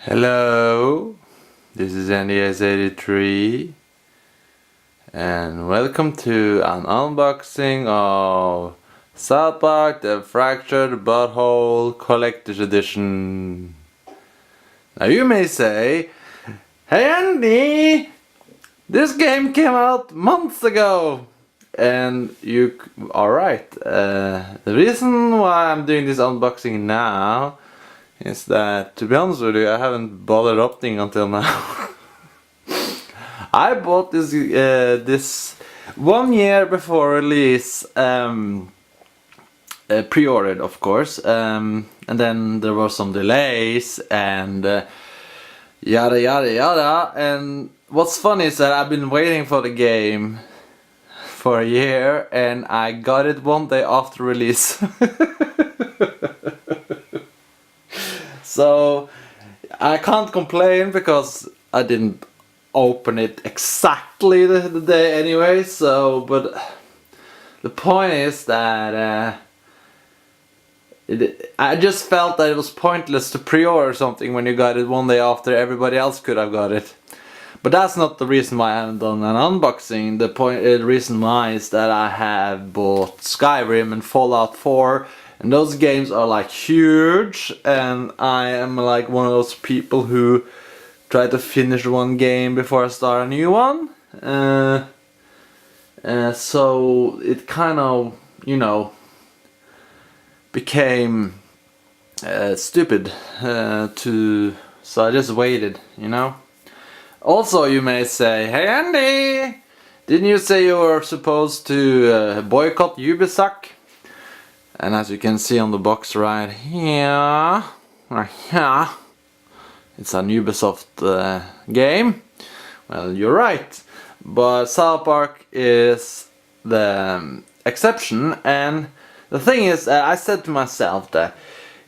Hello, this is NDS83 and welcome to an unboxing of South Park The Fractured Butthole Collector's Edition. Now you may say, "Hey Andy, this game came out months ago." And you are right. The reason why I'm doing this unboxing now is that, to be honest with you, I haven't bothered opening until now. I bought this this 1 year before release, pre-ordered of course, and then there were some delays and yada yada yada. And what's funny is that I've been waiting for the game for a year and I got it one day after release. So I can't complain because I didn't open it exactly the day anyway. So, but the point is that I just felt that it was pointless to pre-order something when you got it one day after everybody else could have got it. But that's not the reason why I haven't done an unboxing. The reason why is that I have bought Skyrim and Fallout 4. And those games are like huge, and I am like one of those people who try to finish one game before I start a new one. So it kind of, you know, became stupid so I just waited, you know. Also, you may say, "Hey Andy, didn't you say you were supposed to boycott Ubisoft?" And as you can see on the box right here, it's an Ubisoft game. Well, you're right, but South Park is the exception. And the thing is, I said to myself that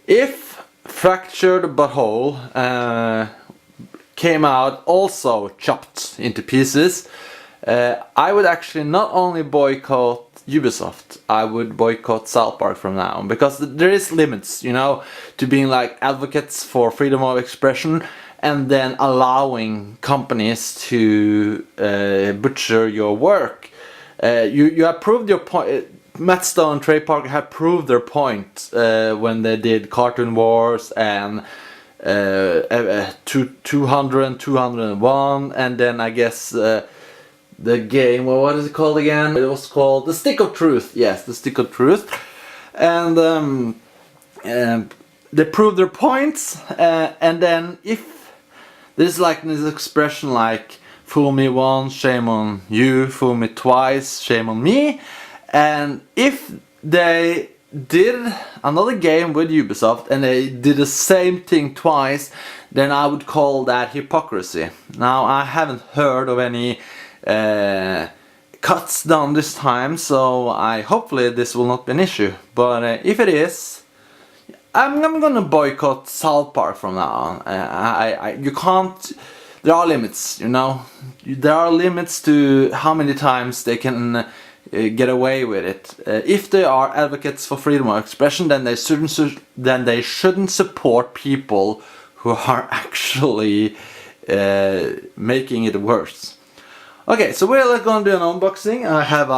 if Fractured Butthole came out also chopped into pieces, I would actually not only boycott Ubisoft, I would boycott South Park from now on, because there is limits, you know, to being like advocates for freedom of expression and then allowing companies to butcher your work. You have proved your point. Matt Stone and Trey Parker have proved their point when they did Cartoon Wars and 200 and 201, and then I guess the game, well, what is it called again? It was called The Stick of Truth. Yes, The Stick of Truth. And they proved their points. And then if there's like this expression like, "Fool me once, shame on you. Fool me twice, shame on me." And if they did another game with Ubisoft and they did the same thing twice, then I would call that hypocrisy. Now, I haven't heard of any cuts done this time, so hopefully this will not be an issue. But if it is, I'm gonna boycott South Park from now on. You can't. There are limits, you know. There are limits to how many times they can get away with it. If they are advocates for freedom of expression, then they shouldn't support people who are actually making it worse. Okay, so we're going to do an unboxing. I have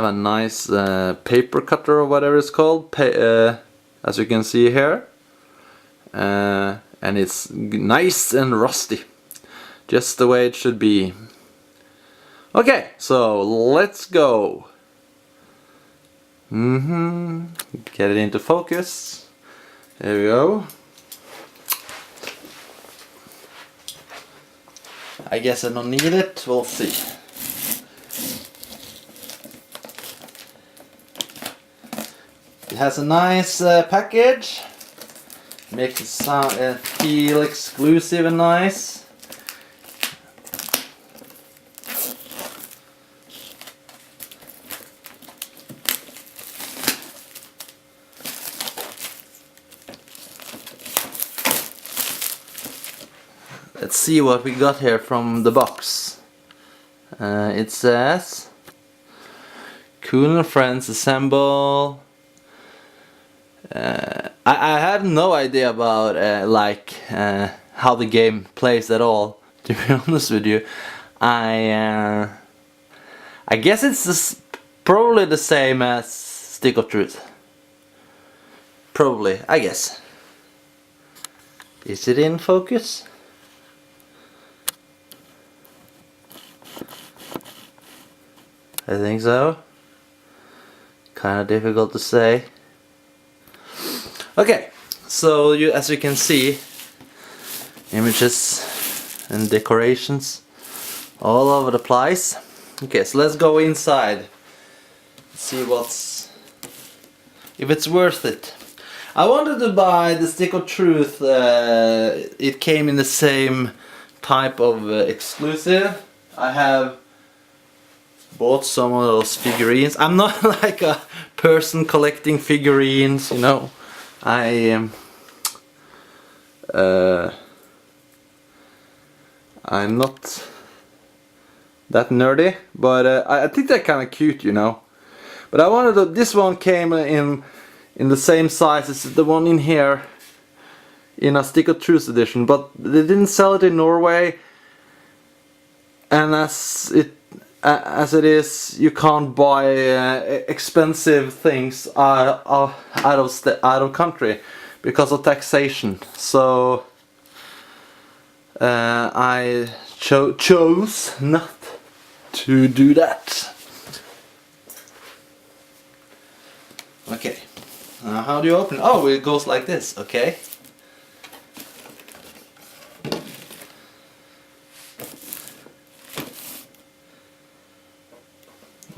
a nice paper cutter or whatever it's called, as you can see here, and it's nice and rusty, just the way it should be. Okay, so let's go. Get it into focus. There we go. I guess I don't need it, we'll see. It has a nice package. Makes it sound feel exclusive and nice. Let's see what we got here from the box. It says, "Cool and friends assemble I have no idea about how the game plays at all. To be honest with you, I guess it's probably the same as Stick of Truth. Probably, I guess. Is it in focus? I think so. Kind of difficult to say. Okay, so as you can see, images and decorations all over the place. Okay, so let's go inside. See if it's worth it. I wanted to buy the Stick of Truth. It came in the same type of exclusive. I have bought some of those figurines. I'm not like a person collecting figurines, you know. I'm not that nerdy, but I think they're kind of cute, you know. But I wanted this one came in the same size as the one in here, in a Stick of Truth edition, but they didn't sell it in Norway. And as it is, you can't buy expensive things out of country because of taxation. So I chose not to do that. Okay, how do you open it? Oh, it goes like this. Okay.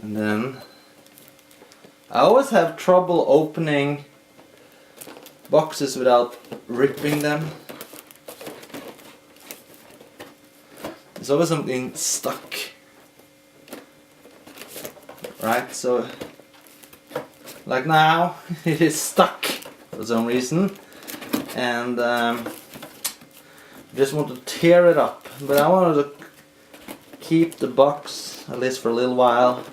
And then I always have trouble opening boxes without ripping them. There's always something stuck. Right, so like now it is stuck for some reason, and I just want to tear it up, but I wanted to keep the box at least for a little while.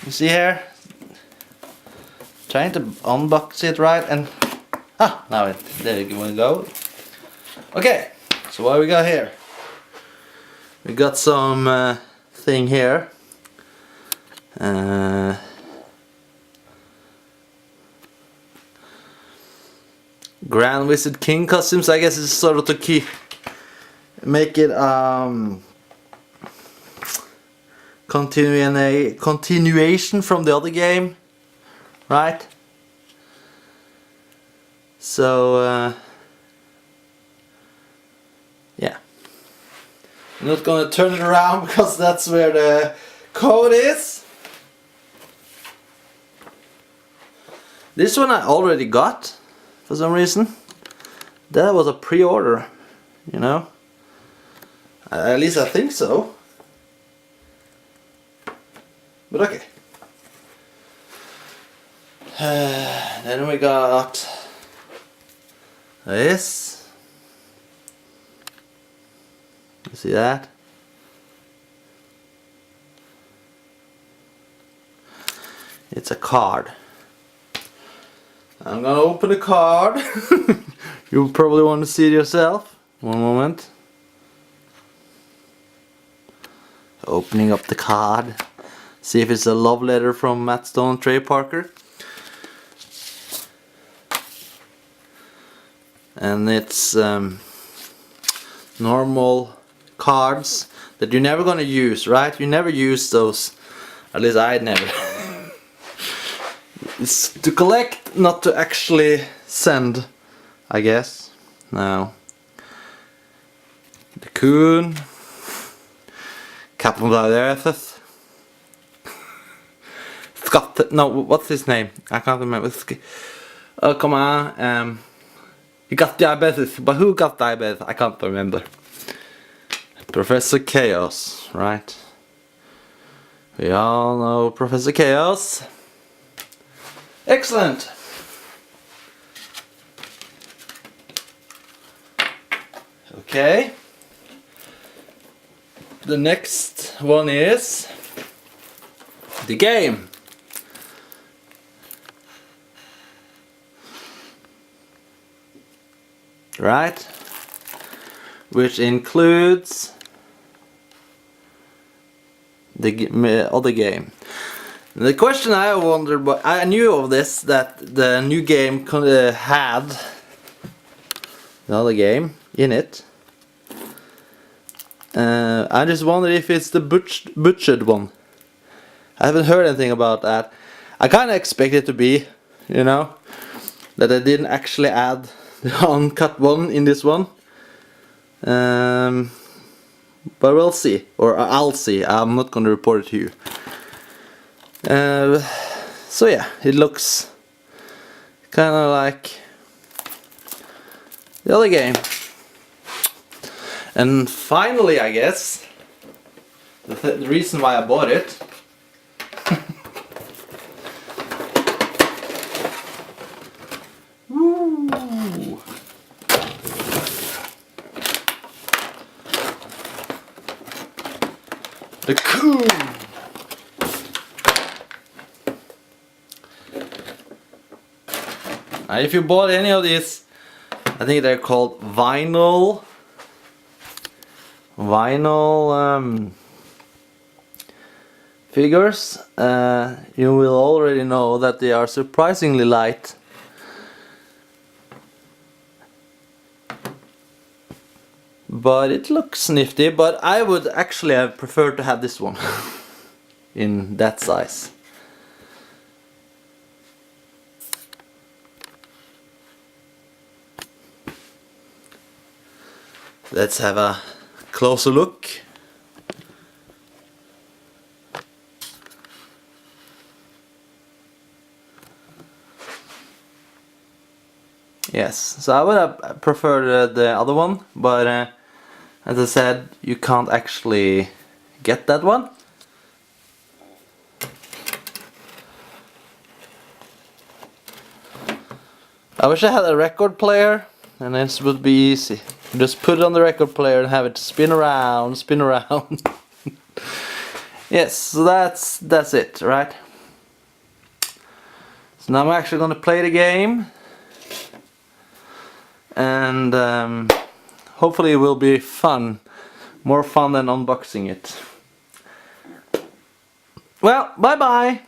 You see here, trying to unbox it right, and now there we go. Okay, so what we got here? We got some thing here. Grand Wizard King costumes. I guess it's sort of to make it continuation from the other game, right? So yeah, I'm not gonna turn it around because that's where the code is. This one I already got for some reason. That was a pre-order, you know. At least I think so. But okay. Then we got this. You see that? It's a card. I'm gonna open the card. You probably want to see it yourself. One moment. Opening up the card. See if it's a love letter from Matt Stone and Trey Parker. And it's normal cards that you're never gonna use, right? You never use those. At least I never. It's to collect, not to actually send, I guess. Now, the Coon, Captain Earth. Scott, no, what's his name? I can't remember. Oh, come on. You got diabetes, but who got diabetes? I can't remember. Professor Chaos, right? We all know Professor Chaos. Excellent. Okay. The next one is the game. right? Which includes the other game. The question I wondered, but I knew of this, that the new game had the other game in it. I just wondered if it's the butchered one. I haven't heard anything about that. I kind of expect it to be, you know, that I didn't actually add the uncut one in this one. But we'll see, or I'll see. I'm not gonna report it to you. So yeah, it looks kind of like the other game. And finally, I guess, the reason why I bought it. Woo. The cool. If you bought any of these, I think they're called vinyl figures, you will already know that they are surprisingly light. But it looks nifty, but I would actually have preferred to have this one in that size. Let's have a closer look. Yes, so I would have preferred the other one, but as I said, you can't actually get that one. I wish I had a record player, and this would be easy. Just put it on the record player and have it spin around, spin around. Yes, so that's it, right? So now I'm actually gonna play the game, and hopefully it will be fun, more fun than unboxing it. Well, bye bye.